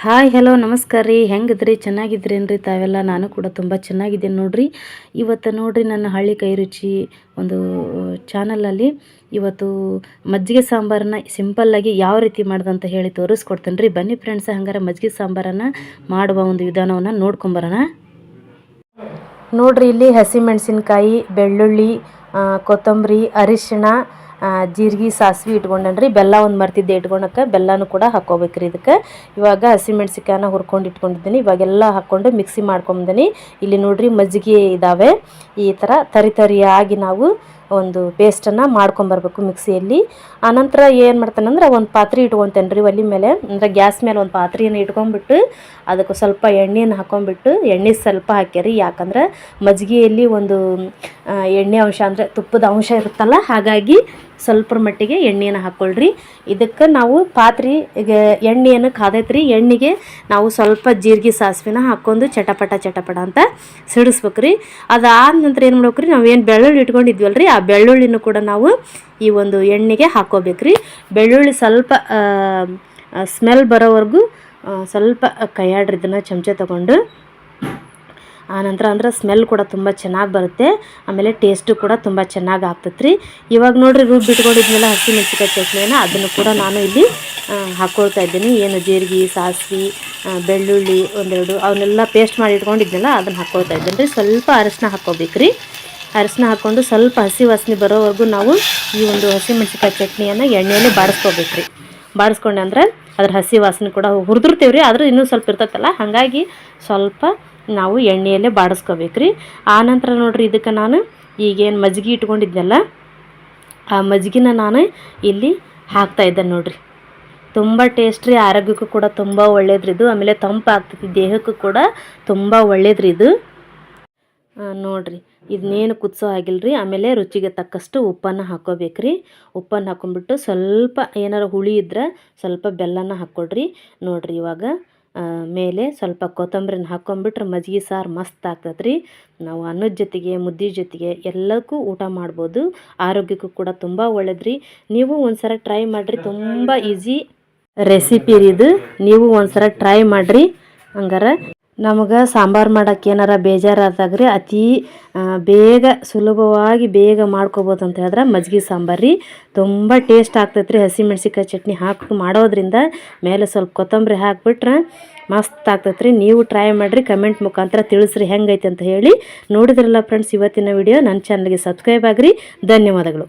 Hi hello ನಮಸ್ಕಾರ ರೀ. ಹೆಂಗಿದ್ರಿ? ಚೆನ್ನಾಗಿದ್ರೇನ್ರಿ ತಾವೆಲ್ಲ? ನಾನು ಕೂಡ ತುಂಬ ಚೆನ್ನಾಗಿದ್ದೇನೆ ನೋಡ್ರಿ. ಇವತ್ತು ನೋಡ್ರಿ ನನ್ನ ಹಳ್ಳಿ ಕೈ ರುಚಿ ಒಂದು ಚಾನಲಲ್ಲಿ ಇವತ್ತು ಮಜ್ಜಿಗೆ ಸಾಂಬಾರನ್ನು ಸಿಂಪಲ್ಲಾಗಿ ಯಾವ ರೀತಿ ಮಾಡ್ದಂತ ಹೇಳಿ ತೋರಿಸ್ಕೊಡ್ತೇನೆ ರೀ. ಬನ್ನಿ ಫ್ರೆಂಡ್ಸ್, ಹಂಗಾರೆ ಮಜ್ಜಿಗೆ ಸಾಂಬಾರನ್ನು ಮಾಡುವ ಒಂದು ವಿಧಾನವನ್ನು ನೋಡ್ಕೊಂಬರೋಣ. ನೋಡ್ರಿ, ಇಲ್ಲಿ ಹಸಿಮೆಣಸಿನ್ಕಾಯಿ, ಬೆಳ್ಳುಳ್ಳಿ, ಕೊತ್ತಂಬರಿ, ಅರಿಶಿಣ, ಜೀರಿಗೆ, ಸಾಸಿವೆ ಇಟ್ಕೊಂಡೇನ್ರಿ. ಬೆಲ್ಲ ಒಂದು ಮರ್ತಿದ್ದೆ ಇಟ್ಕೊಳಕ್ಕೆ, ಬೆಲ್ಲನೂ ಕೂಡ ಹಾಕ್ಕೋಬೇಕ್ರಿ ಇದಕ್ಕೆ. ಇವಾಗ ಹಸಿಮೆಣ್ಸಿಕಾಯನ್ನ ಹುರ್ಕೊಂಡು ಇಟ್ಕೊಂಡಿದ್ದೀನಿ. ಇವಾಗೆಲ್ಲ ಹಾಕ್ಕೊಂಡು ಮಿಕ್ಸಿ ಮಾಡ್ಕೊಂಬಂದಿನಿ. ಇಲ್ಲಿ ನೋಡ್ರಿ ಮಜ್ಜಿಗೆ ಇದ್ದಾವೆ. ಈ ಥರ ತರಿಯಾಗಿ ನಾವು ಒಂದು ಪೇಸ್ಟನ್ನು ಮಾಡ್ಕೊಂಬರ್ಬೇಕು ಮಿಕ್ಸಿಯಲ್ಲಿ. ಆನಂತರ ಏನು ಮಾಡ್ತಾನಂದ್ರೆ ಒಂದು ಪಾತ್ರೆ ಇಟ್ಕೊತೇನೆ ರೀ ಒಲೆ ಮೇಲೆ, ಅಂದರೆ ಗ್ಯಾಸ್ ಮೇಲೆ ಒಂದು ಪಾತ್ರೆಯನ್ನು ಇಟ್ಕೊಂಡ್ಬಿಟ್ಟು ಅದಕ್ಕೆ ಸ್ವಲ್ಪ ಎಣ್ಣೆಯನ್ನು ಹಾಕ್ಕೊಂಬಿಟ್ಟು, ಎಣ್ಣೆ ಸ್ವಲ್ಪ ಹಾಕ್ಯಾರಿ. ಯಾಕಂದ್ರೆ ಮಜ್ಜಿಗೆಯಲ್ಲಿ ಒಂದು ಎಣ್ಣೆ ಅಂಶ ಅಂದರೆ ತುಪ್ಪದ ಅಂಶ ಇರುತ್ತಲ್ಲ, ಹಾಗಾಗಿ ಸ್ವಲ್ಪ ಮಟ್ಟಿಗೆ ಎಣ್ಣೆಯನ್ನು ಹಾಕ್ಕೊಳ್ರಿ. ಇದಕ್ಕೆ ನಾವು ಪಾತ್ರೆಗೆ ಎಣ್ಣೆಯನ್ನು ಕಾದೈತ್ರಿ. ಎಣ್ಣೆಗೆ ನಾವು ಸ್ವಲ್ಪ ಜೀರಿಗೆ ಸಾಸಿವೆನ ಹಾಕ್ಕೊಂಡು ಚಟಪಟ ಅಂತ ಸಿಡಿಸ್ಬೇಕ್ರಿ. ಅದಾದ ನಂತರ ಏನು ಮಾಡ್ಬೇಕ್ರಿ, ನಾವೇನು ಬೆಳ್ಳುಳ್ಳಿ ಇಟ್ಕೊಂಡಿದ್ವಲ್ರಿ, ಆ ಬೆಳ್ಳುಳ್ಳಿನೂ ಕೂಡ ನಾವು ಈ ಒಂದು ಎಣ್ಣೆಗೆ ಹಾಕ್ಕೋಬೇಕ್ರಿ. ಬೆಳ್ಳುಳ್ಳಿ ಸ್ವಲ್ಪ ಸ್ಮೆಲ್ ಬರೋವರೆಗೂ ಸ್ವಲ್ಪ ಕೈಯಾಡ್ರಿ ಇದನ್ನು ಚಮಚ ತೊಗೊಂಡು. ಆನಂತರ ಅಂದ್ರೆ ಸ್ಮೆಲ್ ಕೂಡ ತುಂಬ ಚೆನ್ನಾಗಿ ಬರುತ್ತೆ, ಆಮೇಲೆ ಟೇಸ್ಟು ಕೂಡ ತುಂಬ ಚೆನ್ನಾಗಿ ಆಗ್ತೈತ್ರಿ. ಇವಾಗ ನೋಡಿರಿ ರುಬ್ಬಿಟ್ಕೊಂಡಿದ್ಮೇಲೆ ಹಸಿಮೆಣ್ಸಿಕಾಯಿ ಚಟ್ನಿಯನ್ನು ಅದನ್ನು ಕೂಡ ನಾನು ಇಲ್ಲಿ ಹಾಕ್ಕೊಳ್ತಾ ಇದ್ದೀನಿ. ಏನು ಜೀರಿಗೆ, ಸಾಸಿವೆ, ಬೆಳ್ಳುಳ್ಳಿ ಒಂದೆರಡು ಅವನ್ನೆಲ್ಲ ಪೇಸ್ಟ್ ಮಾಡಿ ಇಟ್ಕೊಂಡಿದ್ನಲ್ಲ ಅದನ್ನು ಹಾಕ್ಕೊಳ್ತಾ ಇದ್ದೀನಿ ರೀ. ಸ್ವಲ್ಪ ಅರಿಶಿನ ಹಾಕ್ಕೋಬೇಕ್ರಿ. ಅರಿಶಿನ ಹಾಕ್ಕೊಂಡು ಸ್ವಲ್ಪ ಹಸಿ ವಾಸನೆ ಬರೋವರೆಗೂ ನಾವು ಈ ಒಂದು ಹಸಿಮೆಣ್ಸಿಕಾಯಿ ಚಟ್ನಿಯನ್ನು ಎಣ್ಣೆಯಲ್ಲಿ ಬಾಡಿಸ್ಕೋಬೇಕ್ರಿ. ಬಾಡಿಸ್ಕೊಂಡೆ ಅಂದ್ರೆ ಅದ್ರ ಹಸಿ ವಾಸನೆ ಕೂಡ ಹುರಿದಿರ್ತೀವಿ ರೀ, ಆದರೂ ಇನ್ನೂ ಸ್ವಲ್ಪ ಇರ್ತೈತಲ್ಲ, ಹಾಗಾಗಿ ಸ್ವಲ್ಪ ನಾವು ಎಣ್ಣೆಯಲ್ಲೇ ಬಾಡಿಸ್ಕೋಬೇಕ್ರಿ. ಆನಂತರ ನೋಡ್ರಿ ಇದಕ್ಕೆ ನಾನು ಈಗೇನು ಮಜ್ಜಿಗೆ ಇಟ್ಕೊಂಡಿದ್ನಲ್ಲ, ಆ ಮಜ್ಜಿಗೆನ ನಾನು ಇಲ್ಲಿ ಹಾಕ್ತಾಯಿದ್ದೆ ನೋಡ್ರಿ. ತುಂಬ ಟೇಸ್ಟ್ ರೀ, ಆರೋಗ್ಯಕ್ಕೂ ಕೂಡ ತುಂಬ ಒಳ್ಳೇದ್ರಿ ಇದು. ಆಮೇಲೆ ತಂಪು ಆಗ್ತೈತಿ, ದೇಹಕ್ಕೂ ಕೂಡ ತುಂಬ ಒಳ್ಳೇದ್ರಿ ಇದು. ನೋಡ್ರಿ ಇದನ್ನೇನು ಕುದಿಸೋ ಆಗಿಲ್ರಿ. ಆಮೇಲೆ ರುಚಿಗೆ ತಕ್ಕಷ್ಟು ಉಪ್ಪನ್ನು ಹಾಕ್ಕೋಬೇಕ್ರಿ. ಉಪ್ಪನ್ನು ಹಾಕ್ಕೊಂಬಿಟ್ಟು ಸ್ವಲ್ಪ ಏನಾರು ಹುಳಿ ಇದ್ರೆ ಸ್ವಲ್ಪ ಬೆಲ್ಲನ ಹಾಕ್ಕೊಡ್ರಿ. ನೋಡ್ರಿ ಇವಾಗ ಮೇಲೆ ಸ್ವಲ್ಪ ಕೊತ್ತಂಬರಿನ ಹಾಕ್ಕೊಂಬಿಟ್ರೆ ಮಜ್ಜಿಗೆ ಸಾರು ಮಸ್ತ್ ಆಗ್ತದ್ರಿ. ನಾವು ಅನ್ನದ ಜೊತೆಗೆ, ಮುದ್ದೆ ಜೊತೆಗೆ ಎಲ್ಲಕ್ಕೂ ಊಟ ಮಾಡ್ಬೋದು. ಆರೋಗ್ಯಕ್ಕೂ ಕೂಡ ತುಂಬ ಒಳ್ಳೇದ್ರಿ. ನೀವು ಒಂದ್ಸಲ ಟ್ರೈ ಮಾಡಿರಿ, ತುಂಬ ಈಸಿ ರೆಸಿಪಿ ರೀ ಇದು. ನೀವು ಒಂದ್ಸಲ ಟ್ರೈ ಮಾಡಿರಿ. ಹಂಗಾರೆ ನಮಗೆ ಸಾಂಬಾರು ಮಾಡೋಕ್ಕೆ ಏನಾರ ಬೇಜಾರಾದಾಗ್ರಿ ಅತಿ ಬೇಗ ಸುಲಭವಾಗಿ ಬೇಗ ಮಾಡ್ಕೋಬೋದು ಅಂತ ಹೇಳಿದ್ರೆ ಮಜ್ಜಿಗೆ ಸಾಂಬಾರು ರೀ. ತುಂಬ ಟೇಸ್ಟ್ ಆಗ್ತೈತೆ ರೀ. ಹಸಿಮೆಣ್ಸಿಕಾಯಿ ಚಟ್ನಿ ಹಾಕಿ ಮಾಡೋದ್ರಿಂದ ಮೇಲೆ ಸ್ವಲ್ಪ ಕೊತ್ತಂಬರಿ ಹಾಕಿಬಿಟ್ರೆ ಮಸ್ತ್ ಆಗ್ತೈತೆ ರೀ. ನೀವು ಟ್ರೈ ಮಾಡಿರಿ, ಕಮೆಂಟ್ ಮುಖಾಂತರ ತಿಳಿಸ್ರಿ ಹೆಂಗೈತೆ ಅಂತ ಹೇಳಿ. ನೋಡಿದ್ರಲ್ಲ ಫ್ರೆಂಡ್ಸ್ ಇವತ್ತಿನ ವಿಡಿಯೋ. ನನ್ನ ಚಾನಲ್ಗೆ ಸಬ್ಸ್ಕ್ರೈಬ್ ಆಗಿರಿ. ಧನ್ಯವಾದಗಳು.